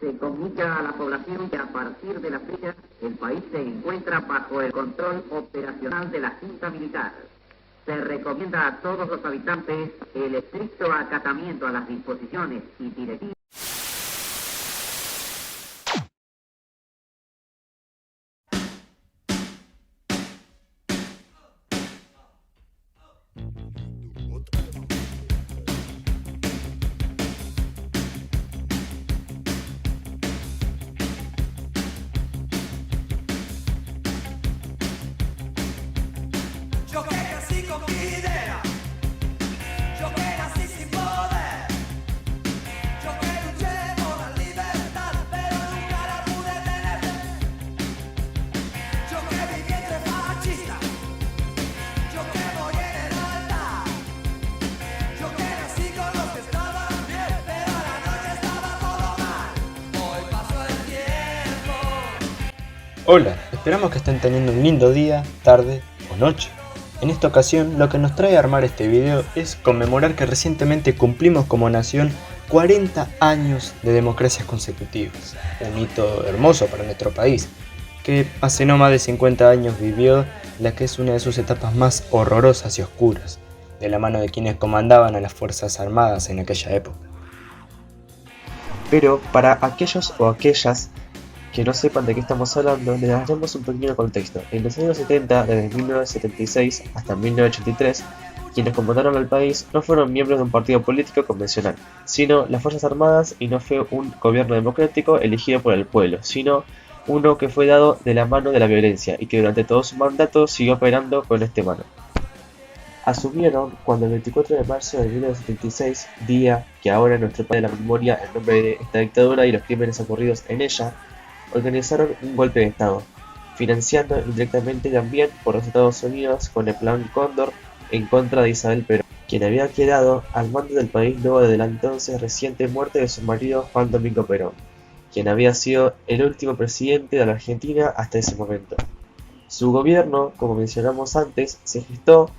Se comunica a la población que a partir de la fecha el país se encuentra bajo el control operacional de la Junta Militar. Se recomienda a todos los habitantes el estricto acatamiento a las disposiciones y directivas. Yo que nací con mi idea, yo que nací sin poder, yo que luché por la libertad, pero nunca la pude tener. Yo que viví entre fascistas, yo que voy en el altar, yo que nací con los que estaban bien, pero a la noche estaba todo mal. Hoy pasó el tiempo. Hola, esperamos que estén teniendo un lindo día, tarde o noche. En esta ocasión, lo que nos trae a armar este video es conmemorar que recientemente cumplimos como nación 40 años de democracias consecutivas, un hito hermoso para nuestro país, que hace no más de 50 años vivió la que es una de sus etapas más horrorosas y oscuras, de la mano de quienes comandaban a las Fuerzas Armadas en aquella época. Pero para aquellos o aquellas que no sepan de qué estamos hablando, les daremos un pequeño contexto. En los años 70, desde 1976 hasta 1983, quienes comandaron al país no fueron miembros de un partido político convencional, sino las Fuerzas Armadas, y no fue un gobierno democrático elegido por el pueblo, sino uno que fue dado de la mano de la violencia y que durante todo su mandato siguió operando con este mano. Asumieron cuando el 24 de marzo de 1976, día que ahora en nuestro país de la memoria en nombre de esta dictadura y los crímenes ocurridos en ella, organizaron un golpe de estado, financiando indirectamente también por los Estados Unidos con el Plan Cóndor en contra de Isabel Perón, quien había quedado al mando del país luego de la entonces reciente muerte de su marido Juan Domingo Perón, quien había sido el último presidente de la Argentina hasta ese momento. Su gobierno, como mencionamos antes, se gestó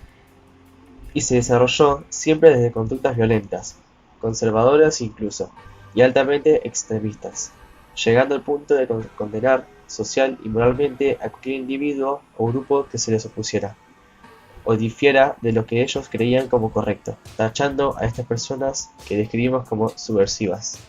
y se desarrolló siempre desde conductas violentas, conservadoras incluso, y altamente extremistas, llegando al punto de condenar social y moralmente a cualquier individuo o grupo que se les opusiera o difiera de lo que ellos creían como correcto, tachando a estas personas que describimos como subversivas.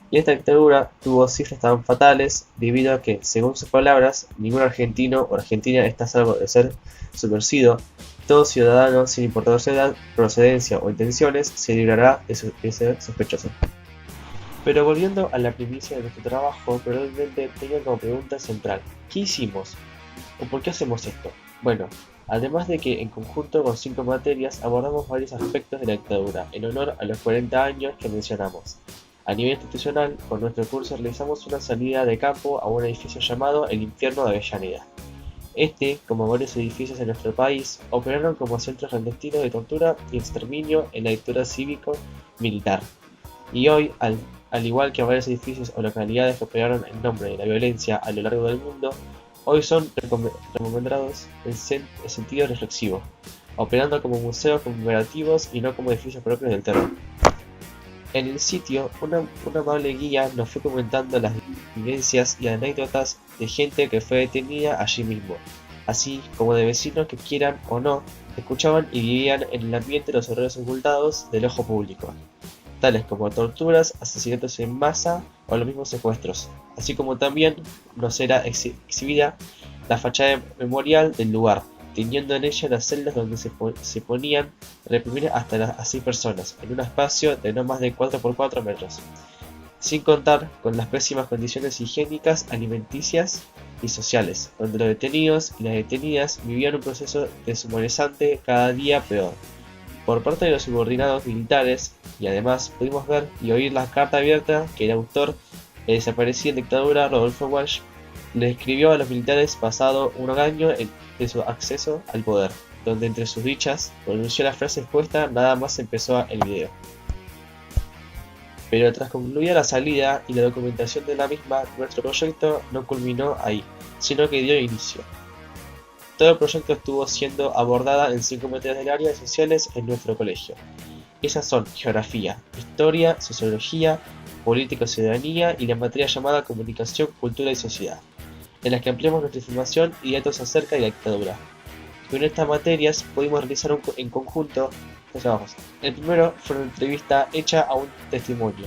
Y esta dictadura tuvo cifras tan fatales debido a que, según sus palabras, ningún argentino o argentina está a salvo de ser subversivo. Todo ciudadano, sin importar su edad, procedencia o intenciones, se librará de ser sospechoso. Pero volviendo a la primicia de nuestro trabajo, probablemente tengan como pregunta central: ¿qué hicimos? ¿O por qué hacemos esto? Bueno, además de que en conjunto con 5 materias abordamos varios aspectos de la dictadura, en honor a los 40 años que mencionamos. A nivel institucional, con nuestro curso realizamos una salida de campo a un edificio llamado el Infierno de Avellaneda. Este, como varios edificios en nuestro país, operaron como centros clandestinos de tortura y exterminio en la dictadura cívico-militar. Y hoy, al igual que varios edificios o localidades que operaron en nombre de la violencia a lo largo del mundo, hoy son rememorados en sentido reflexivo, operando como museos conmemorativos y no como edificios propios del terror. En el sitio, una amable guía nos fue comentando las vivencias y anécdotas de gente que fue detenida allí mismo, así como de vecinos que, quieran o no, escuchaban y vivían en el ambiente los horrores ocultados del ojo público, tales como torturas, asesinatos en masa o los mismos secuestros, así como también nos era exhibida la fachada memorial del lugar, teniendo en ella las celdas donde se ponían reprimir hasta a 6 personas, en un espacio de no más de 4 por 4 metros, sin contar con las pésimas condiciones higiénicas, alimenticias y sociales, donde los detenidos y las detenidas vivían un proceso deshumanizante cada día peor, por parte de los subordinados militares, y además pudimos ver y oír la carta abierta que el autor, el desaparecido en dictadura Rodolfo Walsh, le escribió a los militares pasado un año de su acceso al poder, donde entre sus dichas pronunció la frase expuesta nada más empezó el video. Pero tras concluir la salida y la documentación de la misma, nuestro proyecto no culminó ahí, sino que dio inicio. Todo el proyecto estuvo siendo abordada en 5 materias del área de sociales en nuestro colegio. Esas son geografía, historia, sociología, política y ciudadanía y la materia llamada comunicación, cultura y sociedad, en las que ampliamos nuestra información y datos acerca de la dictadura. Con estas materias pudimos realizar en conjunto dos trabajos. El primero fue una entrevista hecha a un testimonio,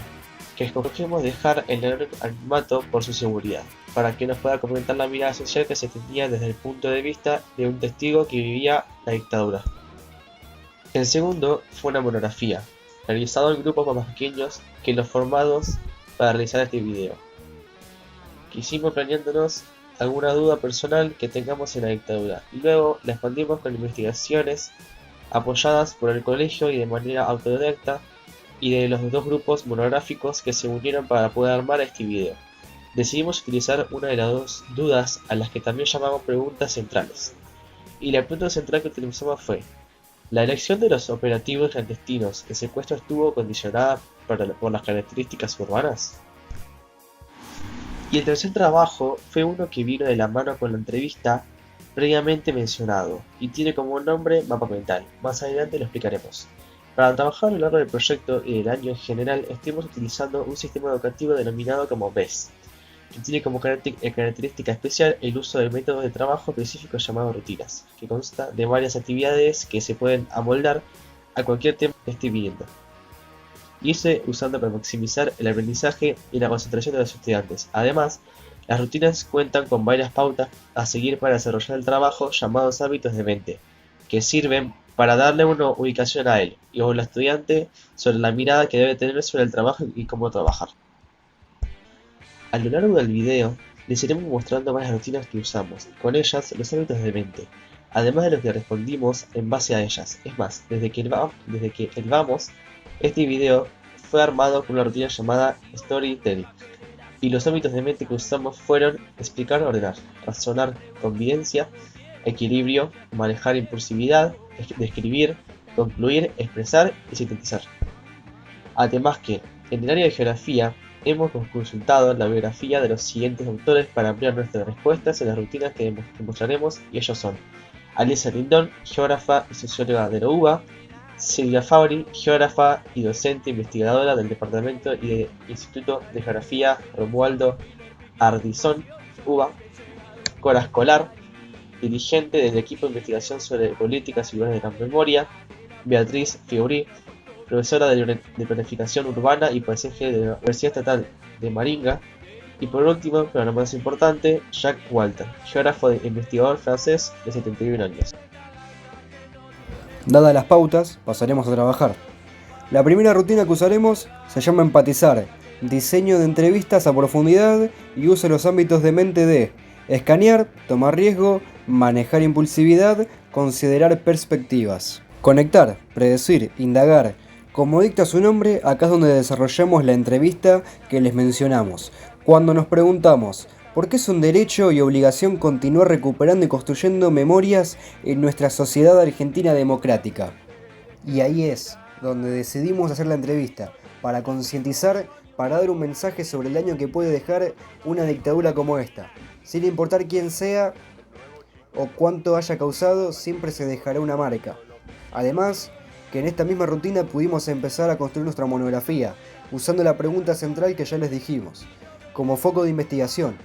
que escogimos dejar en el anonimato por su seguridad, para que nos pueda comentar la mirada social que se tenía desde el punto de vista de un testigo que vivía la dictadura. El segundo fue una monografía, realizado en grupos más pequeños que los formados para realizar este video. Quisimos planeándonos alguna duda personal que tengamos en la dictadura, y luego la expandimos con investigaciones apoyadas por el colegio y de manera autodidacta y de los dos grupos monográficos que se unieron para poder armar este video. Decidimos utilizar una de las dos dudas a las que también llamamos preguntas centrales. Y la pregunta central que utilizamos fue: ¿la elección de los operativos clandestinos de secuestro estuvo condicionada por las características urbanas? Y el tercer trabajo fue uno que vino de la mano con la entrevista previamente mencionado y tiene como nombre Mapa Mental. Más adelante lo explicaremos. Para trabajar a lo largo del proyecto y del año en general, estuvimos utilizando un sistema educativo denominado como BES, que tiene como característica especial el uso del método de trabajo específico llamado rutinas, que consta de varias actividades que se pueden amoldar a cualquier tema que esté viendo, y se usando para maximizar el aprendizaje y la concentración de los estudiantes. Además, las rutinas cuentan con varias pautas a seguir para desarrollar el trabajo llamados hábitos de mente, que sirven para darle una ubicación a él y al estudiante sobre la mirada que debe tener sobre el trabajo y cómo trabajar. A lo largo del video les iremos mostrando varias rutinas que usamos, con ellas los hábitos de mente, además de lo que respondimos en base a ellas. Es más, desde que el vamos, este video fue armado con una rutina llamada Storytelling, y los hábitos de mente que usamos fueron explicar, ordenar, razonar, convivencia, equilibrio, manejar impulsividad, describir, concluir, expresar y sintetizar. Además que, en el área de geografía, hemos consultado la biografía de los siguientes autores para ampliar nuestras respuestas en las rutinas que mostraremos, y ellos son: Alicia Lindón, geógrafa y socióloga de la UBA; Silvia Fabri, geógrafa y docente investigadora del Departamento y del Instituto de Geografía Romualdo Ardizón, UBA; Cora Escolar, dirigente del equipo de investigación sobre políticas y lugares de la memoria; Beatriz Fiorí, profesora de planificación urbana y paisaje de la Universidad Estatal de Maringa; y por último, pero no más importante, Jacques Walter, geógrafo e investigador francés de 71 años. Dadas las pautas, pasaremos a trabajar. La primera rutina que usaremos se llama empatizar, diseño de entrevistas a profundidad y uso de los ámbitos de mente de escanear, tomar riesgo, manejar impulsividad, considerar perspectivas. Conectar, predecir, indagar. Como dicta su nombre, acá es donde desarrollamos la entrevista que les mencionamos. Cuando nos preguntamos, ¿por qué es un derecho y obligación continuar recuperando y construyendo memorias en nuestra sociedad argentina democrática? Y ahí es donde decidimos hacer la entrevista, para concientizar, para dar un mensaje sobre el daño que puede dejar una dictadura como esta. Sin importar quién sea o cuánto haya causado, siempre se dejará una marca. Además, que en esta misma rutina pudimos empezar a construir nuestra monografía, usando la pregunta central que ya les dijimos, como foco de investigación.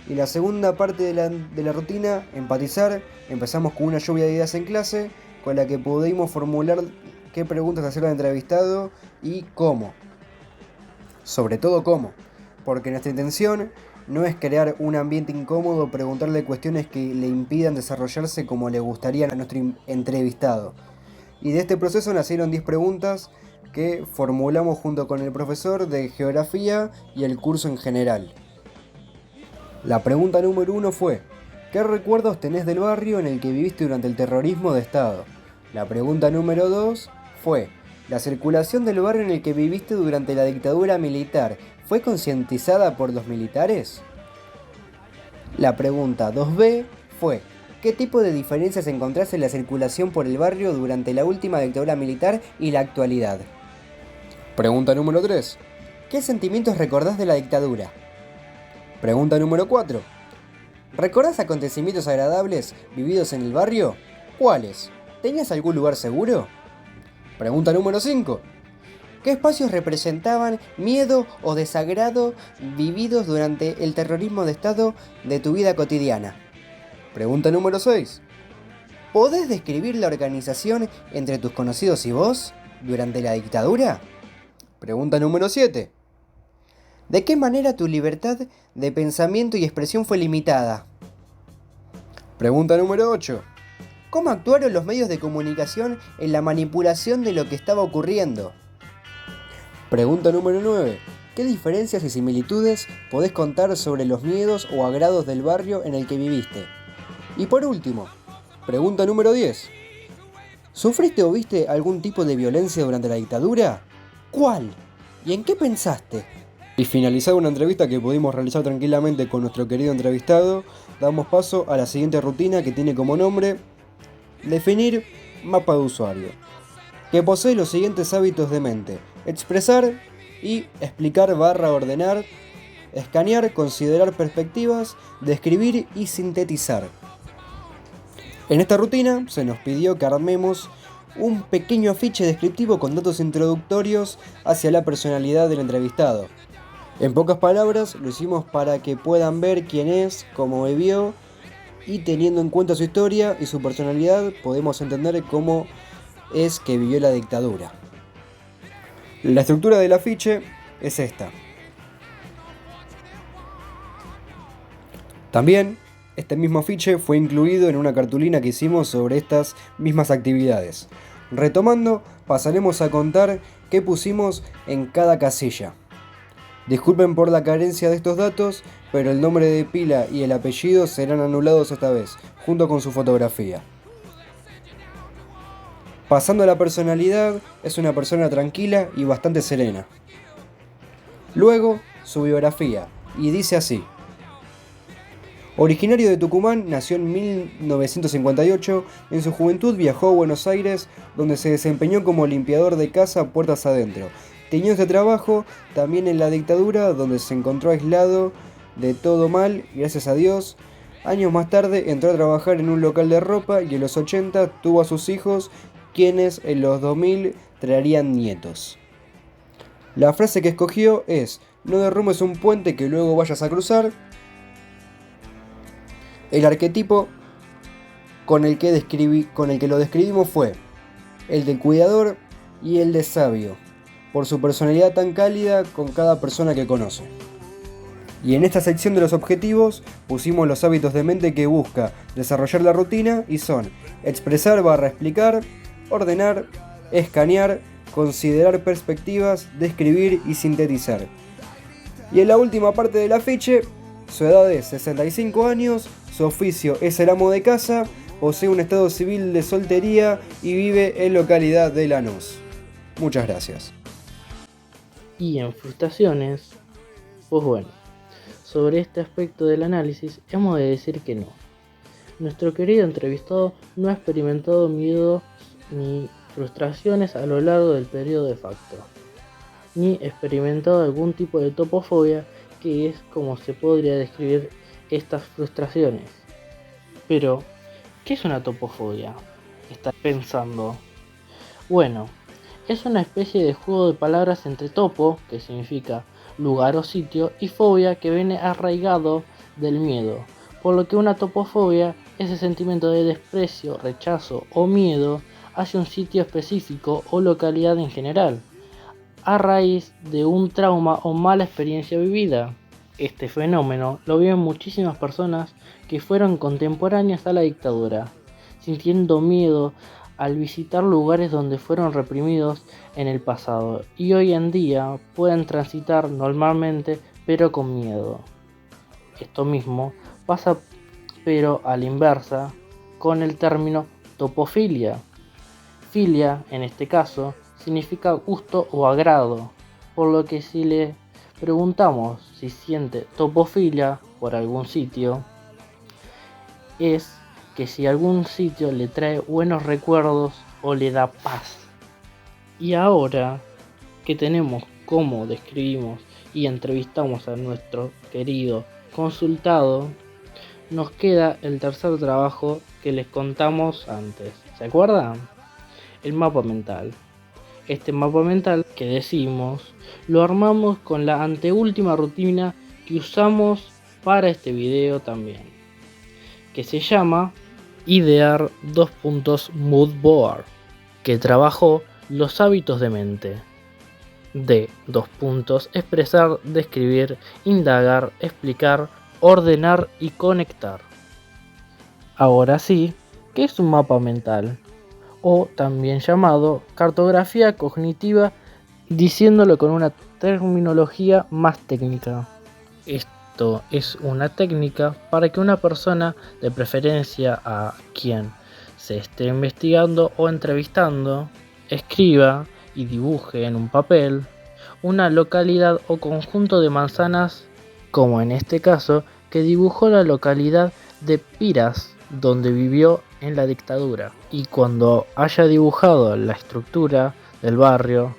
Y la segunda parte de la rutina, empatizar, empezamos con una lluvia de ideas en clase, con la que pudimos formular qué preguntas hacer al entrevistado y cómo. Sobre todo cómo, porque nuestra intención no es crear un ambiente incómodo o preguntarle cuestiones que le impidan desarrollarse como le gustaría a nuestro entrevistado. Y de este proceso nacieron 10 preguntas que formulamos junto con el profesor de geografía y el curso en general. La pregunta número 1 fue: ¿qué recuerdos tenés del barrio en el que viviste durante el terrorismo de Estado? La pregunta número 2 fue: ¿la circulación del barrio en el que viviste durante la dictadura militar fue concientizada por los militares? La pregunta 2B fue: ¿qué tipo de diferencias encontrás en la circulación por el barrio durante la última dictadura militar y la actualidad? Pregunta número 3. ¿Qué sentimientos recordás de la dictadura? Pregunta número 4. ¿Recordás acontecimientos agradables vividos en el barrio? ¿Cuáles? ¿Tenías algún lugar seguro? Pregunta número 5. ¿Qué espacios representaban miedo o desagrado vividos durante el terrorismo de Estado de tu vida cotidiana? Pregunta número 6. ¿Podés describir la organización entre tus conocidos y vos durante la dictadura? Pregunta número 7. ¿De qué manera tu libertad de pensamiento y expresión fue limitada? Pregunta número 8. ¿Cómo actuaron los medios de comunicación en la manipulación de lo que estaba ocurriendo? Pregunta número 9. ¿Qué diferencias y similitudes podés contar sobre los miedos o agrados del barrio en el que viviste? Y por último, pregunta número 10. ¿Sufriste o viste algún tipo de violencia durante la dictadura? ¿Cuál? ¿Y en qué pensaste? Y finalizada una entrevista que pudimos realizar tranquilamente con nuestro querido entrevistado, damos paso a la siguiente rutina que tiene como nombre definir mapa de usuario, que posee los siguientes hábitos de mente: expresar y explicar / ordenar, escanear, considerar perspectivas, describir y sintetizar. En esta rutina se nos pidió que armemos un pequeño afiche descriptivo con datos introductorios hacia la personalidad del entrevistado. En pocas palabras, lo hicimos para que puedan ver quién es, cómo vivió, y teniendo en cuenta su historia y su personalidad, podemos entender cómo es que vivió la dictadura. La estructura del afiche es esta. También, este mismo afiche fue incluido en una cartulina que hicimos sobre estas mismas actividades. Retomando, pasaremos a contar qué pusimos en cada casilla. Disculpen por la carencia de estos datos, pero el nombre de pila y el apellido serán anulados esta vez, junto con su fotografía. Pasando a la personalidad, es una persona tranquila y bastante serena. Luego, su biografía, y dice así. Originario de Tucumán, nació en 1958, en su juventud viajó a Buenos Aires, donde se desempeñó como limpiador de casa puertas adentro. Tenía este trabajo también en la dictadura, donde se encontró aislado de todo mal, gracias a Dios. Años más tarde entró a trabajar en un local de ropa y en los 80 tuvo a sus hijos, quienes en los 2000 traerían nietos. La frase que escogió es: no derrumbes un puente que luego vayas a cruzar. El arquetipo con el que lo describimos fue el de cuidador y el de sabio, por su personalidad tan cálida con cada persona que conoce. Y en esta sección de los objetivos pusimos los hábitos de mente que busca desarrollar la rutina, y son expresar / explicar, ordenar, escanear, considerar perspectivas, describir y sintetizar. Y en la última parte del afiche, su edad es 65 años, su oficio es el amo de casa, posee un estado civil de soltería y vive en localidad de Lanús. Muchas gracias. Y en frustraciones, pues bueno, sobre este aspecto del análisis hemos de decir que no. Nuestro querido entrevistado no ha experimentado miedos ni frustraciones a lo largo del periodo de facto, ni experimentado algún tipo de topofobia, que es como se podría describir estas frustraciones. Pero, ¿qué es una topofobia? ¿Estás pensando? Bueno, es una especie de juego de palabras entre topo, que significa lugar o sitio, y fobia, que viene arraigado del miedo, por lo que una topofobia es el sentimiento de desprecio, rechazo o miedo hacia un sitio específico o localidad en general, a raíz de un trauma o mala experiencia vivida. Este fenómeno lo viven muchísimas personas que fueron contemporáneas a la dictadura, sintiendo miedo al visitar lugares donde fueron reprimidos en el pasado, y hoy en día pueden transitar normalmente pero con miedo. Esto mismo pasa pero a la inversa con el término topofilia. Filia, en este caso, significa gusto o agrado, por lo que si le preguntamos si siente topofilia por algún sitio, es que si algún sitio le trae buenos recuerdos o le da paz. Y ahora que tenemos cómo describimos y entrevistamos a nuestro querido consultado, nos queda el tercer trabajo que les contamos antes. ¿Se acuerdan? El mapa mental. Este mapa mental que decimos lo armamos con la anteúltima rutina que usamos para este video también, que se llama Idear Mood Board, que trabajó los hábitos de mente de expresar, describir, indagar, explicar, ordenar y conectar. Ahora sí, ¿qué es un mapa mental? O también llamado cartografía cognitiva, diciéndolo con una terminología más técnica. Esto es una técnica para que una persona, de preferencia a quien se esté investigando o entrevistando, escriba y dibuje en un papel una localidad o conjunto de manzanas, como en este caso, que dibujó la localidad de Piras, donde vivió en la dictadura. Y cuando haya dibujado la estructura del barrio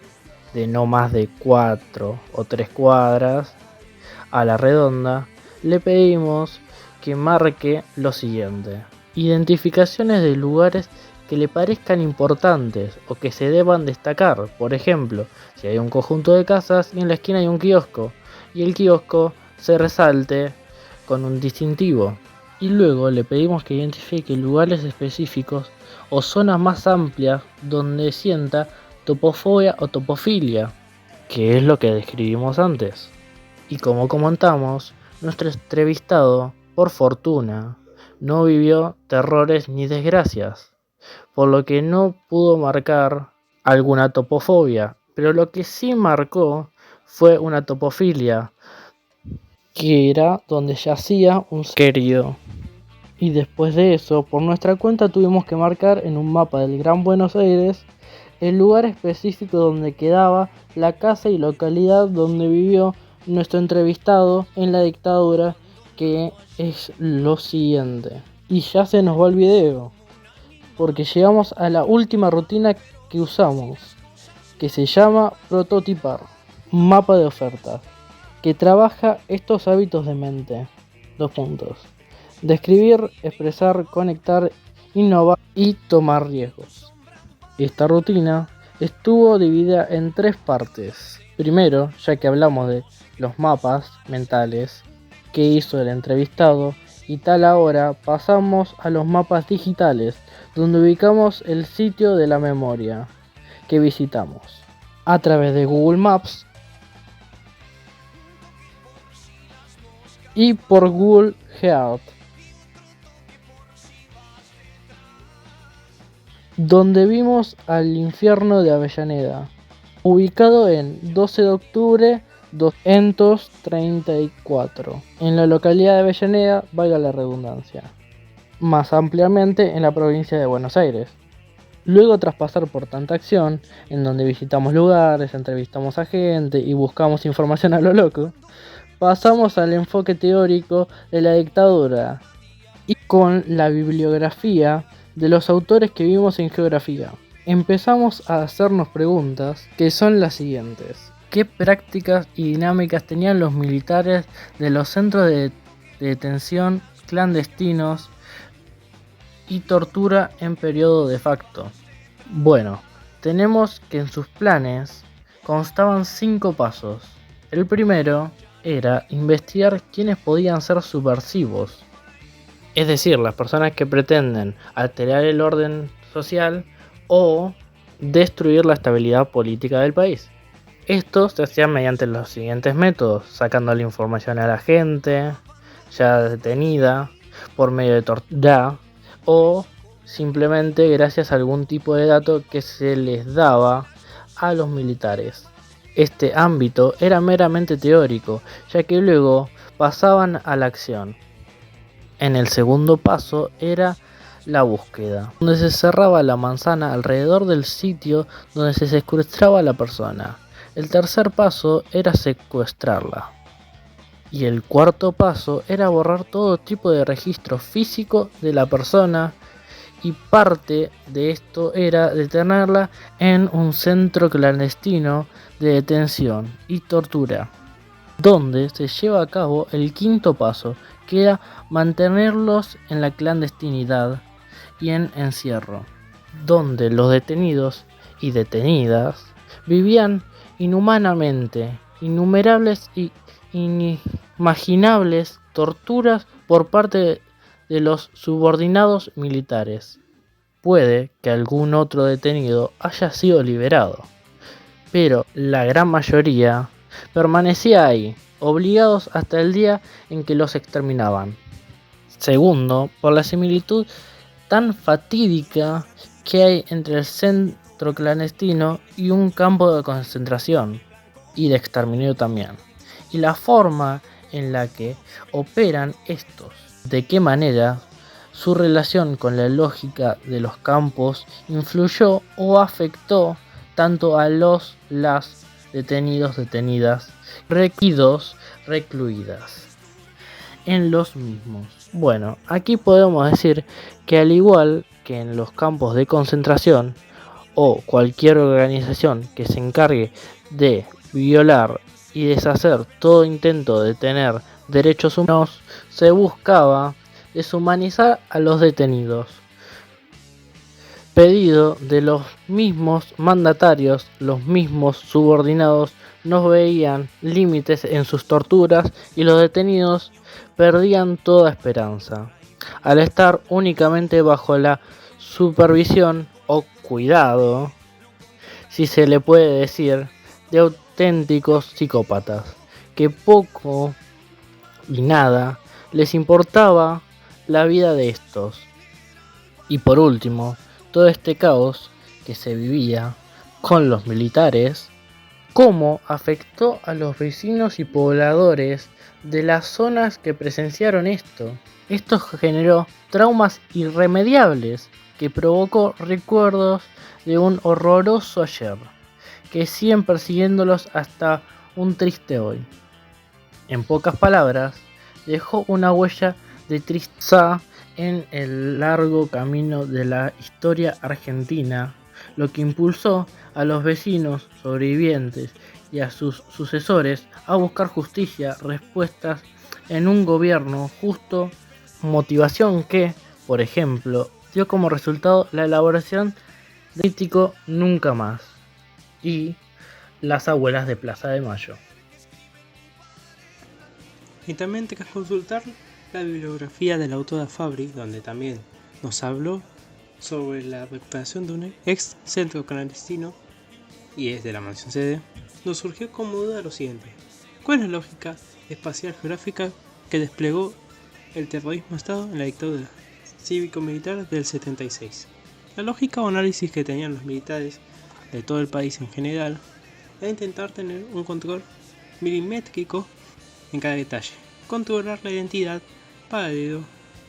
de no más de 4 o 3 cuadras a la redonda, le pedimos que marque lo siguiente: identificaciones de lugares que le parezcan importantes o que se deban destacar. Por ejemplo, si hay un conjunto de casas y en la esquina hay un kiosco, y el kiosco se resalte con un distintivo. Y luego le pedimos que identifique lugares específicos o zonas más amplias donde sienta topofobia o topofilia, que es lo que describimos antes. Y como comentamos, nuestro entrevistado, por fortuna, no vivió terrores ni desgracias, por lo que no pudo marcar alguna topofobia, pero lo que sí marcó fue una topofilia, que era donde yacía un ser querido. Y después de eso, por nuestra cuenta tuvimos que marcar en un mapa del Gran Buenos Aires el lugar específico donde quedaba la casa y localidad donde vivió nuestro entrevistado en la dictadura, que es lo siguiente. Y ya se nos va el video, porque llegamos a la última rutina que usamos, que se llama prototipar, mapa de ofertas, que trabaja estos hábitos de mente. Describir, expresar, conectar, innovar y tomar riesgos. Esta rutina estuvo dividida en 3 partes. Primero, ya que hablamos de los mapas mentales que hizo el entrevistado, y tal ahora pasamos a los mapas digitales, donde ubicamos el sitio de la memoria que visitamos a través de Google Maps y por Google Earth, donde vimos al infierno de Avellaneda, ubicado en 12 de octubre 234, en la localidad de Avellaneda, valga la redundancia, más ampliamente en la provincia de Buenos Aires. Luego, tras pasar por tanta acción, en donde visitamos lugares, entrevistamos a gente y buscamos información a lo loco, pasamos al enfoque teórico de la dictadura y con la bibliografía de los autores que vimos en geografía. Empezamos a hacernos preguntas que son las siguientes: ¿qué prácticas y dinámicas tenían los militares de los centros de detención clandestinos y tortura en periodo de facto? Bueno, tenemos que en sus planes constaban 5 pasos. El primero era investigar quiénes podían ser subversivos, es decir, las personas que pretenden alterar el orden social o destruir la estabilidad política del país. Esto se hacía mediante los siguientes métodos: sacando la información a la gente ya detenida por medio de tortura, o simplemente gracias a algún tipo de dato que se les daba a los militares. Este ámbito era meramente teórico, ya que luego pasaban a la acción. En el segundo paso era la búsqueda, donde se cerraba la manzana alrededor del sitio donde se secuestraba a la persona. El tercer paso era secuestrarla. Y el cuarto paso era borrar todo tipo de registro físico de la persona, y parte de esto era detenerla en un centro clandestino de detención y tortura, donde se lleva a cabo el quinto paso, que era mantenerlos en la clandestinidad y en encierro, donde los detenidos y detenidas vivían inhumanamente, innumerables y inimaginables torturas por parte de los subordinados militares. Puede que algún otro detenido haya sido liberado, pero la gran mayoría permanecía ahí, obligados hasta el día en que los exterminaban. Segundo, por la similitud tan fatídica que hay entre el centro clandestino y un campo de concentración y de exterminio también, y la forma en la que operan estos, de qué manera su relación con la lógica de los campos influyó o afectó tanto a las detenidos, detenidas, recluidos, recluidas en los mismos. Bueno, aquí podemos decir que al igual que en los campos de concentración o cualquier organización que se encargue de violar y deshacer todo intento de tener derechos humanos, se buscaba deshumanizar a los detenidos. Pedido de los mismos mandatarios, los mismos subordinados no veían límites en sus torturas y los detenidos perdían toda esperanza, al estar únicamente bajo la supervisión o cuidado, si se le puede decir, de auténticos psicópatas, que poco y nada les importaba la vida de estos. Y por último, todo este caos que se vivía con los militares, cómo afectó a los vecinos y pobladores de las zonas que presenciaron esto. Esto generó traumas irremediables que provocó recuerdos de un horroroso ayer, que siguen persiguiéndolos hasta un triste hoy. En pocas palabras, dejó una huella de tristeza en el largo camino de la historia argentina, lo que impulsó a los vecinos sobrevivientes y a sus sucesores a buscar justicia, respuestas en un gobierno justo, motivación que, por ejemplo, dio como resultado la elaboración de Crítico Nunca Más y Las Abuelas de Plaza de Mayo. Y también te que consultar la bibliografía de la autora Fabri, donde también nos habló sobre la recuperación de un ex centro clandestino, y es de la mansión sede. Nos surgió como duda lo siguiente: ¿cuál es la lógica espacial geográfica que desplegó el terrorismo Estado en la dictadura cívico-militar del 76? La lógica o análisis que tenían los militares de todo el país en general era intentar tener un control milimétrico en cada detalle, controlar la identidad, paradero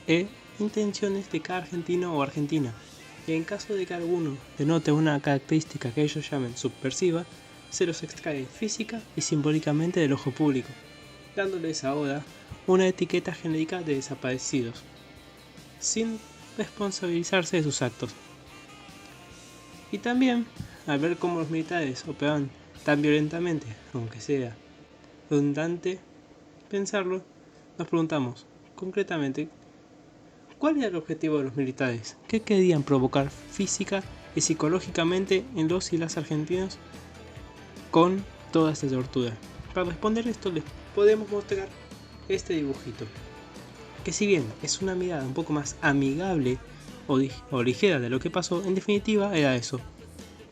e intenciones de cada argentino o argentina, y en caso de que alguno denote una característica que ellos llamen subversiva, se los extrae física y simbólicamente del ojo público, dándoles ahora una etiqueta genérica de desaparecidos, sin responsabilizarse de sus actos. Y también, al ver cómo los militares operaban tan violentamente, aunque sea redundante pensarlo, nos preguntamos, concretamente, ¿cuál era el objetivo de los militares? ¿Qué querían provocar física y psicológicamente en los y las argentinos con toda esta tortura? Para responder esto les podemos mostrar este dibujito, que si bien es una mirada un poco más amigable o ligera de lo que pasó, en definitiva era eso.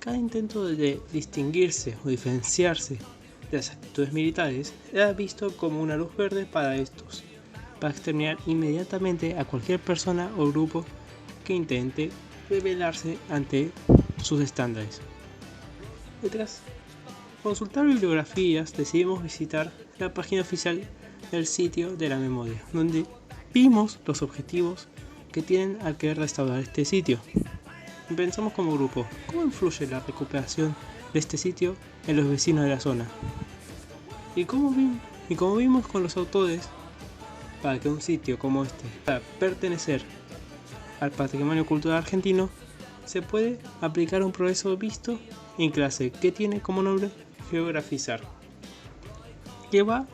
Cada intento de distinguirse o diferenciarse de las actitudes militares era visto como una luz verde para estos, para exterminar inmediatamente a cualquier persona o grupo que intente rebelarse ante sus estándares. Tras consultar bibliografías, decidimos visitar la página oficial del sitio de la memoria, donde vimos los objetivos que tienen al querer restaurar este sitio. Pensamos como grupo, ¿cómo influye la recuperación de este sitio en los vecinos de la zona? Y como vimos con los autores, para que un sitio como este pueda pertenecer al patrimonio cultural argentino, se puede aplicar un proceso visto en clase que tiene como nombre geografizar, que va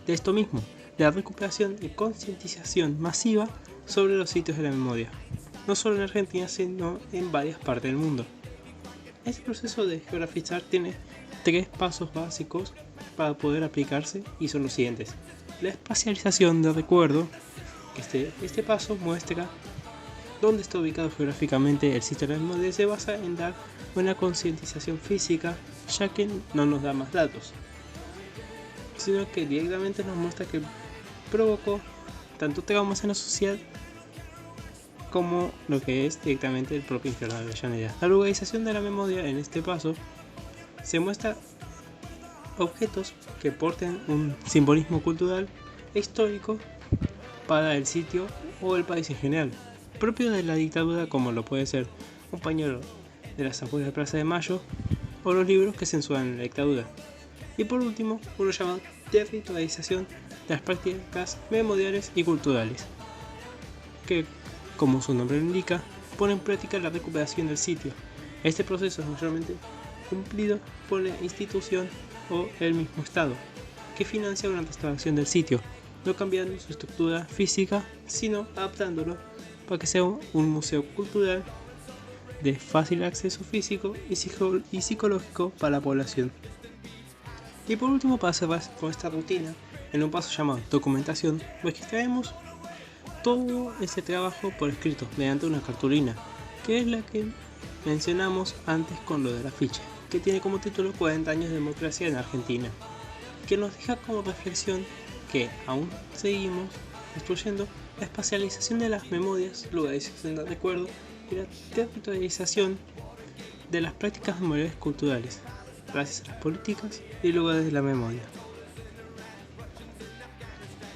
de esto mismo, de la recuperación y concientización masiva sobre los sitios de la memoria, no solo en Argentina sino en varias partes del mundo. Este proceso de geografizar tiene 3 pasos básicos para poder aplicarse y son los siguientes. La espacialización de recuerdo, este paso muestra dónde está ubicado geográficamente el sitio de la memoria, se basa en dar una concientización física, ya que no nos da más datos, sino que directamente nos muestra que provocó tanto traumas en la sociedad como lo que es directamente el propio infierno de Avellaneda. La localización de la memoria en este paso se muestra objetos que porten un simbolismo cultural e histórico para el sitio o el país en general, propio de la dictadura, como lo puede ser un pañuelo de las afueras de Plaza de Mayo o los libros que censuran en la dictadura. Y por último, uno llamado territorialización de las prácticas memoriales y culturales, que, como su nombre lo indica, pone en práctica la recuperación del sitio. Este proceso es mayormente cumplido por la institución o el mismo Estado, que financia una restauración del sitio, no cambiando su estructura física, sino adaptándolo para que sea un museo cultural de fácil acceso físico y psicológico para la población. Y por último, para cerrar con esta rutina, en un paso llamado documentación, registraremos todo ese trabajo por escrito mediante una cartulina, que es la que mencionamos antes con lo del afiche, que tiene como título 40 años de democracia en Argentina, que nos deja como reflexión que aún seguimos construyendo la espacialización de las memorias, localización de recuerdo y la territorialización de las prácticas memoriales culturales, gracias a las políticas y lugares de la memoria.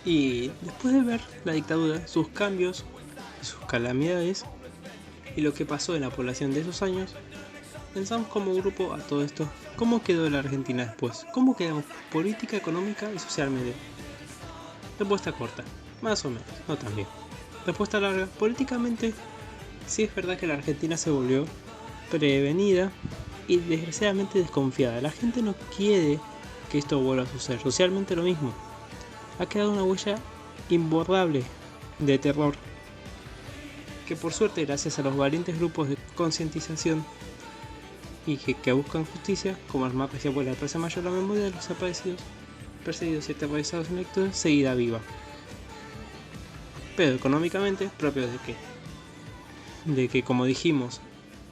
Y después de ver la dictadura, sus cambios, sus calamidades y lo que pasó en la población de esos años, pensamos como grupo a todo esto, ¿cómo quedó la Argentina después? ¿Cómo quedamos política, económica y socialmente? Respuesta corta, más o menos, no tan bien. Respuesta larga, políticamente sí es verdad que la Argentina se volvió prevenida y desgraciadamente desconfiada. La gente no quiere que esto vuelva a suceder. Socialmente lo mismo. Ha quedado una huella imborrable de terror, que por suerte, gracias a los valientes grupos de concientización y que buscan justicia, como las mapas y abuelas de Plaza Mayor, la memoria de los desaparecidos, perseguidos y aterrorizados en la dictadura seguirá viva. Pero económicamente, propio de que, como dijimos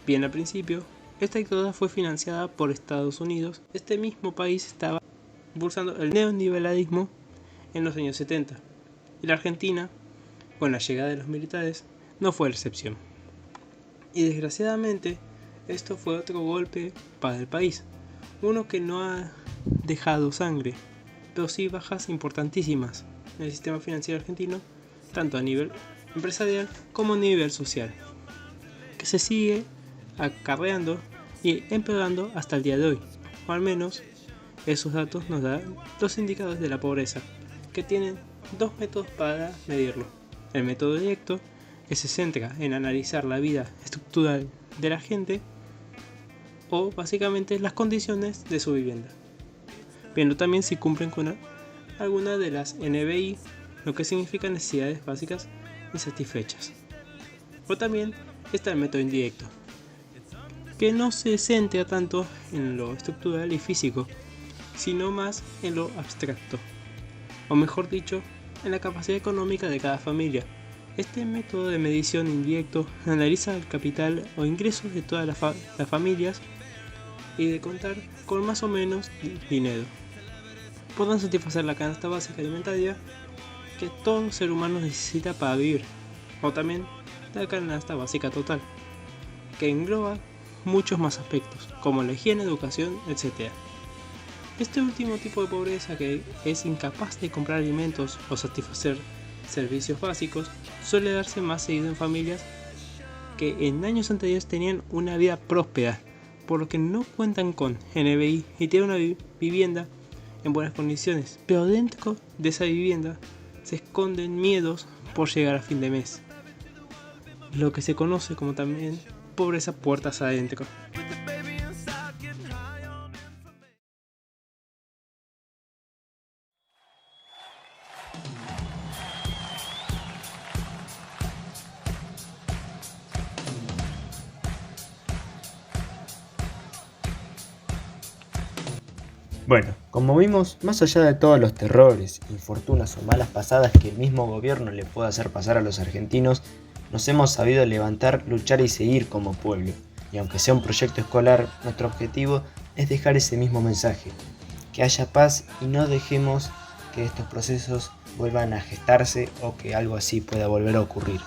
bien al principio, esta dictadura fue financiada por Estados Unidos. Este mismo país estaba impulsando el neoliberalismo en los años 70, y la Argentina, con la llegada de los militares, no fue la excepción. Y desgraciadamente, esto fue otro golpe para el país, uno que no ha dejado sangre, pero sí bajas importantísimas en el sistema financiero argentino, tanto a nivel empresarial como a nivel social, que se sigue acarreando y empeorando hasta el día de hoy, o al menos esos datos nos dan los indicadores de la pobreza, que tienen dos métodos para medirlo. El método directo, que se centra en analizar la vida estructural de la gente, o básicamente las condiciones de su vivienda, viendo también si cumplen con alguna de las NBI, lo que significa necesidades básicas insatisfechas. O también está el método indirecto, que no se centra tanto en lo estructural y físico, sino más en lo abstracto, o mejor dicho, en la capacidad económica de cada familia. Este método de medición indirecto analiza el capital o ingresos de todas las familias y de contar con más o menos dinero puedan satisfacer la canasta básica alimentaria que todo ser humano necesita para vivir, o también la canasta básica total, que engloba muchos más aspectos, como la higiene, educación, etc. Este último tipo de pobreza, que es incapaz de comprar alimentos o satisfacer servicios básicos, suele darse más seguido en familias que en años anteriores tenían una vida próspera, por lo que no cuentan con NBI y tienen una vivienda en buenas condiciones, pero dentro de esa vivienda se esconden miedos por llegar a fin de mes, lo que se conoce como también pobreza puertas adentro. Bueno, como vimos, más allá de todos los terrores, infortunas o malas pasadas que el mismo gobierno le pueda hacer pasar a los argentinos, nos hemos sabido levantar, luchar y seguir como pueblo. Y aunque sea un proyecto escolar, nuestro objetivo es dejar ese mismo mensaje, que haya paz y no dejemos que estos procesos vuelvan a gestarse o que algo así pueda volver a ocurrir.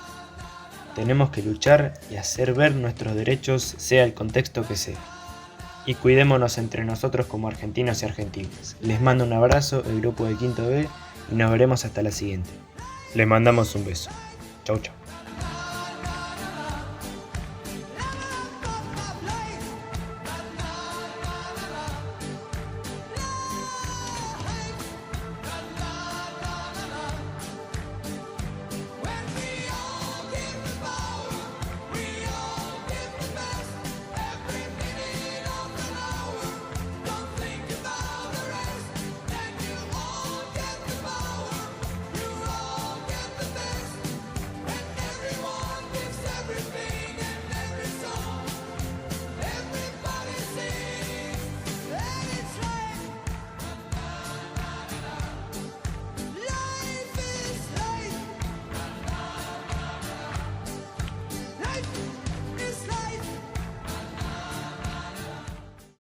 Tenemos que luchar y hacer ver nuestros derechos, sea el contexto que sea. Y cuidémonos entre nosotros como argentinos y argentinas. Les mando un abrazo, el grupo de Quinto B, y nos veremos hasta la siguiente. Les mandamos un beso. Chau, chau.